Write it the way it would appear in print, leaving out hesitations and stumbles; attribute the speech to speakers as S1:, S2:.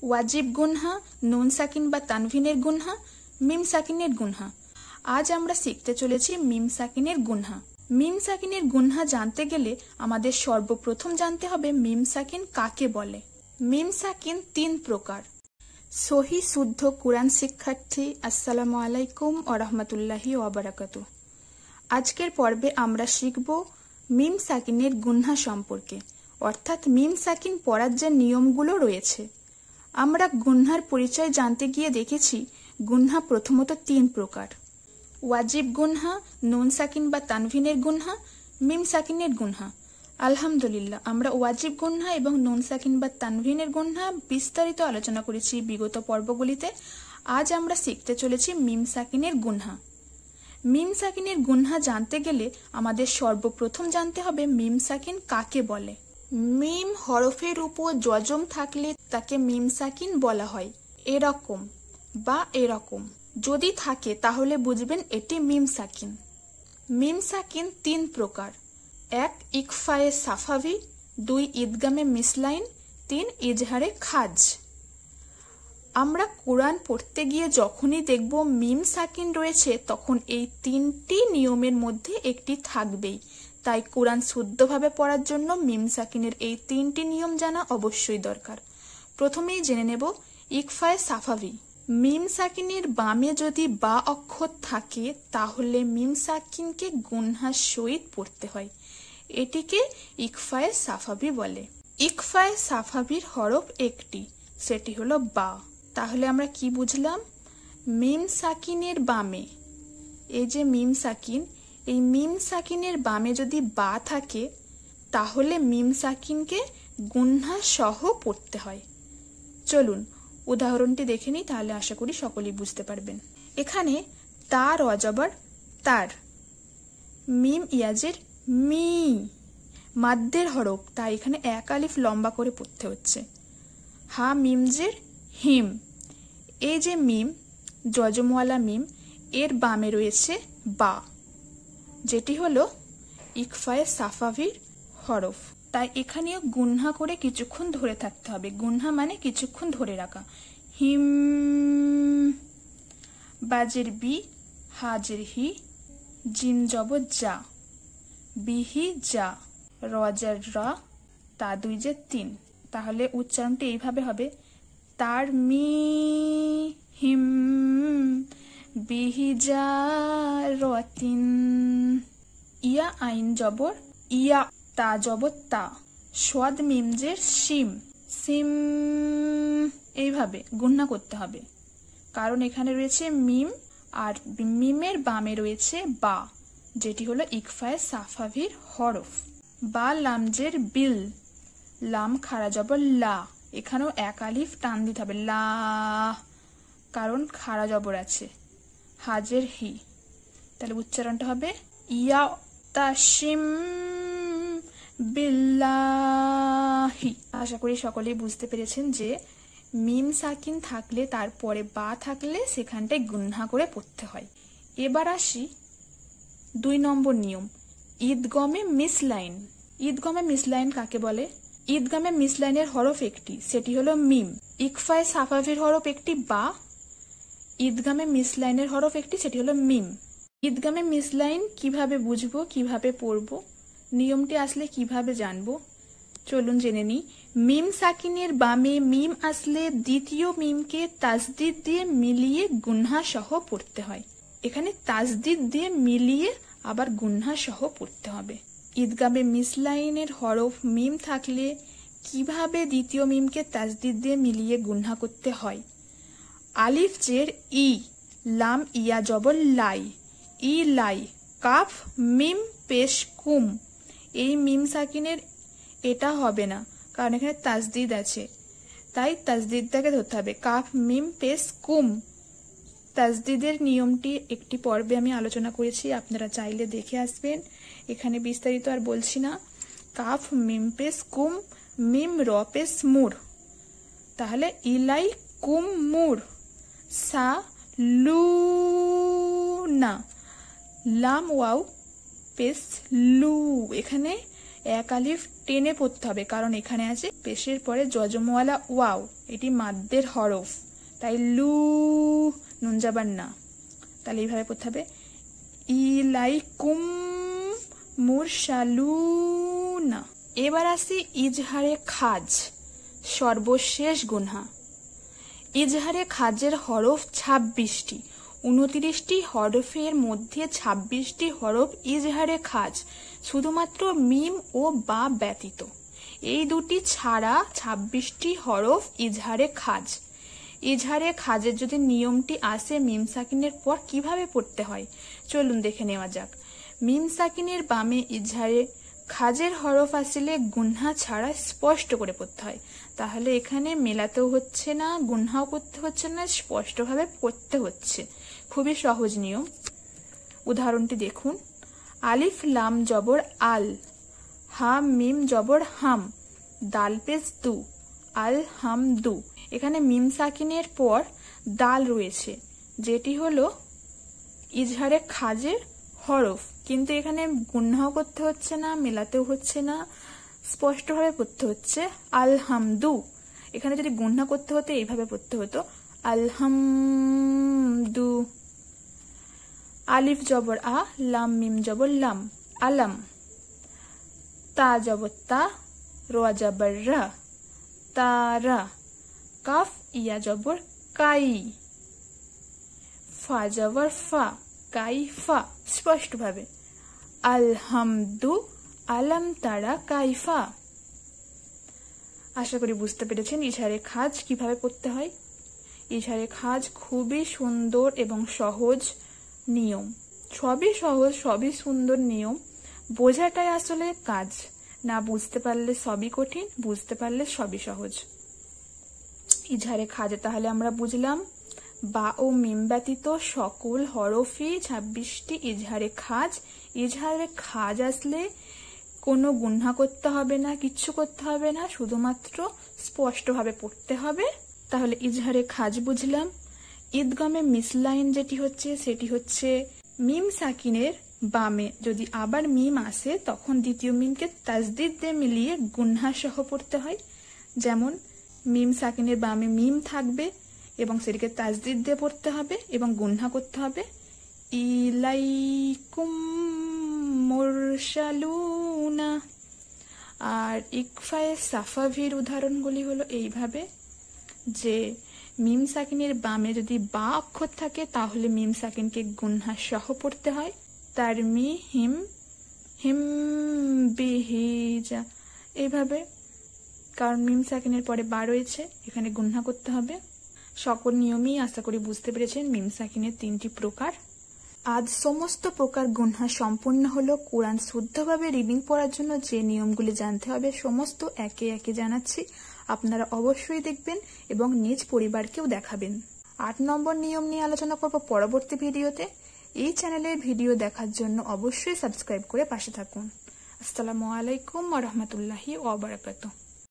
S1: ওয়াজিব গুনহা, নুন সাকিন বা তানভিনের গুনহা, মিম সাকিনের গুনহা। আজ আমরা শিখতে চলেছি মিম সাকিনের গুনহা। মিম সাকিনের গুনহা জানতে গেলে আমাদের সর্বপ্রথম জানতে হবে মিম সাকিন কাকে বলে। মিম সাকিন 3 প্রকার। সহি শুদ্ধ কুরআন শিক্ষার্থী, আসসালামু আলাইকুম ওয়া রাহমাতুল্লাহি ওয়া বারাকাতুহু। আজকের পর্বে আমরা শিখব মিম সাকিনের গুনহা সম্পর্কে, অর্থাৎ মিম সাকিন পড়ার যে নিয়মগুলো রয়েছে। আমরা গুনহার পরিচয় জানতে গিয়ে দেখেছি গুনহা প্রথমত 3 প্রকার। ওয়াজিব গুনহা, নুন সাকিন বা তানভিনের গুনহা, মিম সাকিনের গুনহা। আলহামদুলিল্লাহ, আমরা ওয়াজিব গুনহা এবং নুন সাকিন বা তানভিনের গুনহা বিস্তারিত আলোচনা করেছি বিগত পর্বগুলিতে। আজ আমরা শিখতে চলেছি মিম সাকিনের গুনহা। মিম সাকিনের গুনহা জানতে গেলে আমাদের সর্বপ্রথম জানতে হবে মিম সাকিন কাকে বলে। মিম হরফের উপর জজম থাকলে তাকে মিম সাকিন বলা হয়। এরকম বা এরকম যদি থাকে তাহলে বুঝবেন এটি মিম সাকিন। মিম সাকিন 3 প্রকার। 1 ইকফায়ে সাফাভি, 2 ঈদগামে মিসলাইন, 3 ইজহারে খাজ। আমরা কোরআন পড়তে গিয়ে যখনই দেখব মিম সাকিন রয়েছে তখন এই 3টি নিয়মের মধ্যে একটি থাকবেই। তাই কোরআন শুদ্ধভাবে পড়ার জন্য মিম সাকিনের এই 3টি নিয়ম জানা অবশ্যই দরকার। প্রথমেই জেনে নেব ইকফায়ে সাফাভি। মিম সাকিনের বামে যদি বা অক্ষর থাকে তাহলে মিম সাকিনকে গুনহার সহিত পড়তে হয়। এটিকে ইকফায়ে সাফাভি বলে। ইকফায়ে সাফাভির হরফ একটি, সেটি হলো বা। তাহলে আমরা কি বুঝলাম? মিম সাকিনের বামে, এই যে মিম সাকিন, এই মিম সাকিনের বামে যদি বা থাকে তাহলে মিম সাকিনকে গুনহা সহ পড়তে হয়। চলুন উদাহরণটি দেখে নিই, তাহলে আশা করি সকলেই বুঝতে পারবেন। এখানে তার অজবর তার, মিম ইয়াজের মি, মাদ্দের হরফ, তাই এখানে 1 আলিফ লম্বা করে পড়তে হচ্ছে। হা মিমজের হিম, এই যে মিম জজমওয়ালা মিম, এর বামে রয়েছে বা, যেটি হলো ইকফায়ে সাফাভির হরফ। তাই এখানেও গুনহা করে কিছুক্ষণ ধরে থাকতে হবে। গুনহা মানে কিছুক্ষণ ধরে রাখা। হিম, বাজের বি, হাজের হি, জিম জবর যা, বিহি যা, রজার রা, তা 2 যে 3। তাহলে উচ্চারণটি এইভাবে হবে, তার মি হিম বিহি যা রতিন। ইয়া আইন জবর ইয়া, তা জবর তা, সোয়াদ মিমজের সিম, সিম। এইভাবে গুনহা করতে হবে, কারণ এখানে রয়েছে মিম আর মিমের বামে রয়েছে বা, যেটি হলো ইকফায়ে সাফাভির হরফ। বা লামজের বিল, লাম খাড়া জবর লা, এখানেও 1 আলিফ টান দিতে হবে লা, কারণ খাড়া জবর আছে। হাজের হি, তাহলে উচ্চারণটা হবে ইয়া তাশিম বিল্লাহি। আশা করি সকলেই বুঝতে পেরেছেন যে মিম সাকিন থাকলে তারপরে বা থাকলে সেখানটায় গুনহা করে পড়তে হয়। এবার আসি 2 নম্বর নিয়ম, ঈদগমে মিসলাইন। ঈদগমে মিসলাইন কাকে বলে? ঈদগামে মিসলাইনের হরফ একটি, সেটি হলো মিম। ইকফায়ে সাফাভির হরফ একটি বা, ঈদগামে মিসলাইনের হরফ একটি, সেটি হলো মিম। ঈদগামে মিসলাইন কিভাবে বুঝবো, কিভাবে পড়বো, নিয়মটি আসলে কিভাবে জানবো, চলুন জেনে নিই। মিম সাকিনের বামে মিম আসলে দ্বিতীয় মিমকে তাসদিদ দিয়ে মিলিয়ে গুনহা সহ পড়তে হয়। এখানে তাসদিদ দিয়ে মিলিয়ে আবার গুনহা সহ পড়তে হবে। ঈদগামে মিসলাইনের হরফ মিম থাকলে কিভাবে দ্বিতীয় মিমকে তাসদিদ দিয়ে মিলিয়ে গুনহা করতে হয়? আলিফ জের ই, লাম ইয়া জবর লাই, ই লাই, কাফ মিম পেশ কুম। এই মিম সাকিনের এটা হবে না, কারণ এখানে তাসদিদ আছে, তাই তাসদিদটাকে ধরতে হবে। কাফ মিম পেশ কুম। তাসদিদের নিয়মটি একটি পর্বে আমি আলোচনা করেছি, আপনারা চাইলে দেখে আসবেন, এখানে বিস্তারিত আর বলছি না। কাফ মিম পেশ কুম, মিম র পেশ মুর, তাহলে ইলাই কুম মুর। সা লু না, লাম ওয়াও পেশ লু, এখানে 1 আলিফ টেনে পড়তে হবে, কারণ এখানে আছে পেশের পরে যজমওয়ালা ওয়াও, এটি মাদ্দের হরফ, তাই লু, নুন জবর না। তাহলে এইভাবে পড়তে হবে ইলাইকুম মুরসালুনা। এবার আসি ইজহারে খাজ, সর্বশেষ গুনহা। ইজহারে খাজের হরফ 26টি। 29টি হরফের মধ্যে 26টি হরফ ইজহারে খাজ, শুধুমাত্র মিম ও বা ব্যতীত। এই দুটি ছাড়া 26টি হরফ ইজহারে খাজ। ইজহারে খাজের যদি নিয়মটি আসে মিম সাকিনের পর কিভাবে পড়তে হয়, চলুন দেখে নেওয়া যাক। মিম সাকিনের বামে ইজহারে খাজের হরফ আসলে গুনহা ছাড়া স্পষ্ট করে পড়তে হয়। তাহলে এখানে মেলাতেও হচ্ছে না, গুনহাও করতে হচ্ছে না, স্পষ্টভাবে পড়তে হচ্ছে। খুবই সহজ নিয়ম। উদাহরণটি দেখুন, আলিফ লাম জবর আল, হাম মিম জবর হাম, দাল পেশ দু, আল হাম দু। এখানে মিম সাকিনের পর দাল রয়েছে, যেটি হলো ইজহারে খাজের হরফ, কিন্তু এখানে গুনহাও করতে হচ্ছে না, মেলাতেও হচ্ছে না, স্পষ্টভাবে পড়তে হচ্ছে আলহামদু। এখানে যদি গুনহা করতে হতো এইভাবে পড়তে হতো আলহামদু। আলিফ জবর আ, লাম মিম জবর লাম, আলাম। তা জবর তা, রোয়া জবর রা, তারা। কাফ ইয়া জবর কাই, ফা জবর ফা, কাইফা। স্পষ্টভাবে আলহামদু আলাম তারা কাইফা। আশা করি বুঝতে পেরেছেন ইজহারে খাজ কিভাবে পড়তে হয়। ইজহারে খাজ খুবই সুন্দর এবং সহজ নিয়ম। সবই সহজ, সবই সুন্দর নিয়ম, বোঝাটাই আসলে কাজ। না বুঝতে পারলে সবই কঠিন, বুঝতে পারলে সবই সহজ। ইজহারে খাজে তাহলে আমরা বুঝলাম বা ও মিম ব্যতীত সকল হরফই 26টি ইজহারে খাজ। ইজহারে খাজ আসলে কোনো গুনহা করতে হবে না, কিচ্ছু করতে হবে না, শুধুমাত্র স্পষ্টভাবে পড়তে হবে। তাহলে ইজহারে খাজ বুঝলাম। ঈদগামে মিসলাইন যেটি হচ্ছে সেটি হচ্ছে মিম সাকিনের বামে যদি আবার মিম আসে তখন দ্বিতীয় মিমকে তাজদিদ দিয়ে মিলিয়ে গুনহা সহ পড়তে হয়। যেমন মিম সাকিনের বামে মিম থাকবে এবং সেটিকে তাজদিদ দিয়ে পড়তে হবে এবং গুনহা করতে হবে ইলাইকুম মুরসালুনা। আর ইকফায়ে সাফাভির উদাহরণগুলি হলো এইভাবে যে মিম সাকিনের বামে যদি বা অক্ষর থাকে তাহলে মিম সাকিনকে গুনহা সহ পড়তে হয়। তারমি হিম, হিম বিহিজা, এইভাবে, কারণ মিম সাকিনের পরে বা রয়েছে, এখানে গুনহা করতে হবে। সকল নিয়মই আশা করি বুঝতে পেরেছেন মিম সাকিনের 3টি প্রকার। আজ সমস্ত প্রকার গুনহা সম্পূর্ণ হলো। কোরআন শুদ্ধভাবে রিডিং পড়ার জন্য যে নিয়মগুলি জানতে হবে সমস্ত একে একে জানাচ্ছি, আপনারা অবশ্যই দেখবেন এবং নিজ পরিবারকেও দেখাবেন। 8 নম্বর নিয়ম নিয়ে আলোচনা করব পরবর্তী ভিডিওতে। এই চ্যানেলের ভিডিও দেখার জন্য অবশ্যই সাবস্ক্রাইব করে পাশে থাকুন। আসসালামু আলাইকুম ওয়া রাহমাতুল্লাহি ওয়া বারাকাতুহু।